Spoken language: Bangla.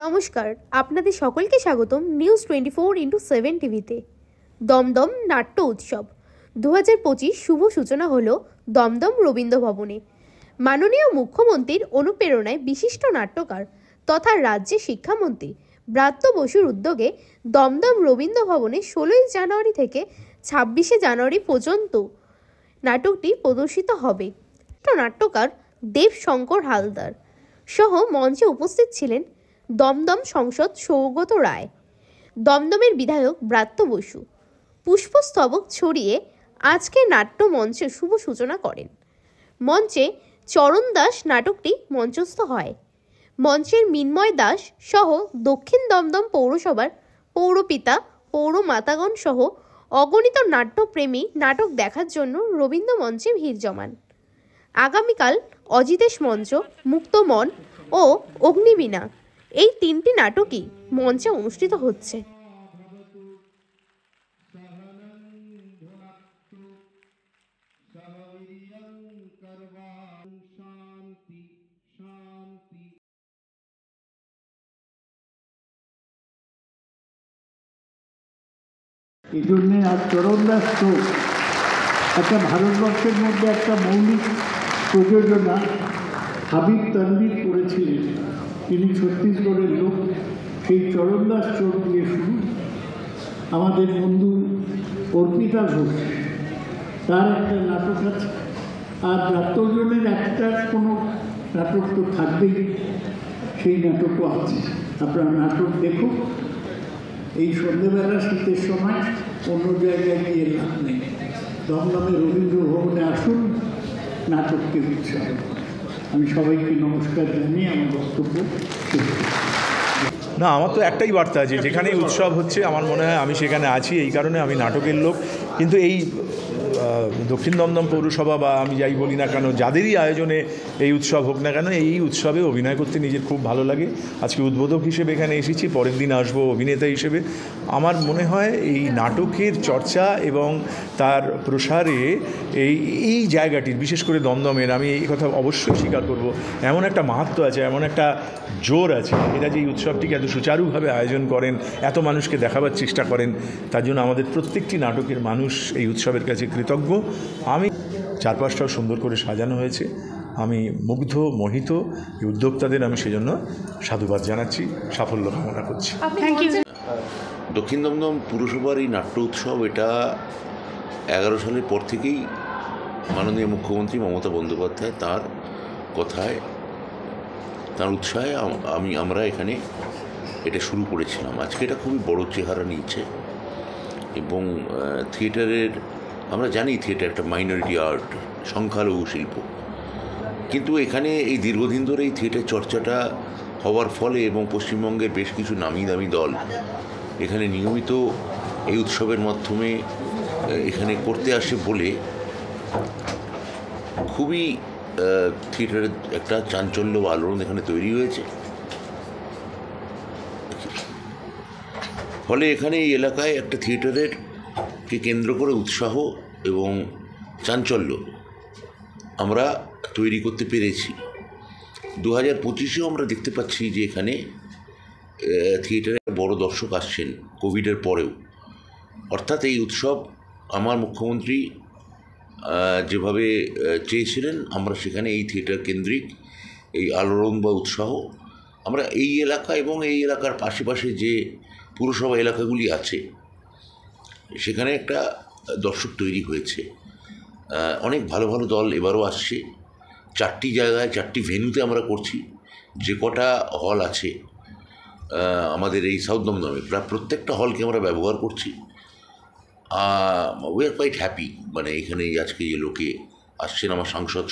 নমস্কার, আপনাদের সকলকে স্বাগতম নিউজ 24x7 টিভিতে। দমদম নাট্য উৎসব 2025 শুভ সূচনা হলো দমদম রবীন্দ্র ভবনে। মাননীয় মুখ্যমন্ত্রীর অনুপ্রেরণায় বিশিষ্ট নাট্যকার তথা রাজ্যের শিক্ষামন্ত্রী ব্রাত্য বসুর উদ্যোগে দমদম রবীন্দ্র ভবনে 16 জানুয়ারি থেকে 26 জানুয়ারি পর্যন্ত নাটকটি প্রদর্শিত হবে। নাট্যকার দেব শঙ্কর হালদার সহ মঞ্চে উপস্থিত ছিলেন দমদম সাংসদ সৌগত রায়, দমদমের বিধায়ক ব্রাত্য বসু পুষ্পস্তবক ছড়িয়ে আজকে নাট্য মঞ্চের শুভ সূচনা করেন। মঞ্চে চরণ দাস নাটকটি মঞ্চস্থ হয়। মঞ্চের মিন্ময় দাস সহ দক্ষিণ দমদম পৌরসভার পৌরপিতা পৌরমাতাগণ সহ অগণিত নাট্যপ্রেমী নাটক দেখার জন্য রবীন্দ্র মঞ্চে ভিড় জমান। আগামীকাল অজিতেশ মঞ্চ, মুক্তমন ও অগ্নিবীণা এই 3টি নাটকই মঞ্চে অনুষ্ঠিত হচ্ছে। এই জন্যে আজ চরণদাস চোখ একটা ভারতবর্ষের মধ্যে একটা মৌলিক প্রযোজনা হাবিব তানভীর করেছিলেন। তিনি ছত্তিশগড়ের লোক। সেই চরণদাস চোখ দিয়ে শুরু। আমাদের বন্ধু অর্পিতা ঘোষ, তার একটা নাটক আছে। আর ব্রাত্যজনের একটা কোনো নাটক তো থাকবেই, সেই নাটকও আছে। আপনারা নাটক দেখুন। এই সন্ধ্যেবেলা শীতের সময় অন্য জায়গায় গিয়ে লাভ নেই। দমদমের রবীন্দ্র ভবনে আসুন, নাটককে উৎসাহ। আমি সবাইকে নমস্কার জানিয়ে আমার বক্তব্য শেষ করছি। না, আমার তো একটাই বার্তা আছে, যেখানেই উৎসব হচ্ছে আমার মনে হয় আমি সেখানে আছি। এই কারণে আমি নাটকের লোক। কিন্তু এই দক্ষিণ দমদম পৌরসভা বা আমি যাই বলি না কেন, যাদেরই আয়োজনে এই উৎসব হোক না কেন, এই উৎসবে অভিনয় করতে নিজের খুব ভালো লাগে। আজকে উদ্বোধক হিসেবে এখানে এসেছি, পরের দিন আসবো অভিনেতা হিসেবে। আমার মনে হয় এই নাটকের চর্চা এবং তার প্রসারে এই জায়গাটির, বিশেষ করে দমদমের, আমি এই কথা অবশ্যই স্বীকার করব, এমন একটা মাহাত্ম্য আছে, এমন একটা জোর আছে। এরা যে এই উৎসবটিকে এত সুচারুভাবে আয়োজন করেন, এত মানুষকে দেখাবার চেষ্টা করেন, তার জন্য আমাদের প্রত্যেকটি নাটকের মানুষ এই উৎসবের কাছে কৃতজ্ঞ। আমি চারপাশটাও সুন্দর করে সাজানো হয়েছে। আমি মুগ্ধ, মোহিত। এই উদ্যোক্তাদের আমি সেজন্য সাধুবাদ জানাচ্ছি, সাফল্য কামনা করছি। দক্ষিণ দমদম পুরসভার এই নাট্য উৎসব, এটা 11 সালের পর থেকেই মাননীয় মুখ্যমন্ত্রী মমতা বন্দ্যোপাধ্যায় তার কথায়, তার উৎসাহে আমরা এখানে এটা শুরু করেছিলাম। আজকে এটা খুবই বড় চেহারা নিয়েছে এবং থিয়েটারের, আমরা জানি থিয়েটার একটা মাইনরিটি আর্ট, সংখ্যালঘু শিল্প, কিন্তু এখানে এই দীর্ঘদিন ধরে এই থিয়েটার চর্চাটা হওয়ার ফলে এবং পশ্চিমবঙ্গের বেশ কিছু নামি দামি দল এখানে নিয়মিত এই উৎসবের মাধ্যমে এখানে করতে আসে বলে খুবই থিয়েটারের একটা চাঞ্চল্য বা আলোড়ন এখানে তৈরি হয়েছে। ফলে এখানে এই এলাকায় একটা থিয়েটারের কে কেন্দ্র করে উৎসাহ এবং চাঞ্চল্য আমরা তৈরি করতে পেরেছি। 2025-এও আমরা দেখতে পাচ্ছি যে এখানে থিয়েটারে বড় দর্শক আসছেন কোভিডের পরেও। অর্থাৎ এই উৎসব আমার মুখ্যমন্ত্রী যেভাবে চেয়েছিলেন, আমরা সেখানে এই থিয়েটার কেন্দ্রিক এই আলোড়ন বা উৎসাহ আমরা এই এলাকা এবং এই এলাকার পাশে যে পুরসভা এলাকাগুলি আছে সেখানে একটা দর্শক তৈরি হয়েছে। অনেক ভালো ভালো দল এবারও আসছে। 4টি জায়গায় 4টি ভেন্যুতে আমরা করছি। যে কটা হল আছে আমাদের এই সাউথ দমদমে, প্রায় প্রত্যেকটা হলকে আমরা ব্যবহার করছি। We are quite happy. মানে এখানে আজকে যে লোকে আসছেন, আমার সাংসদ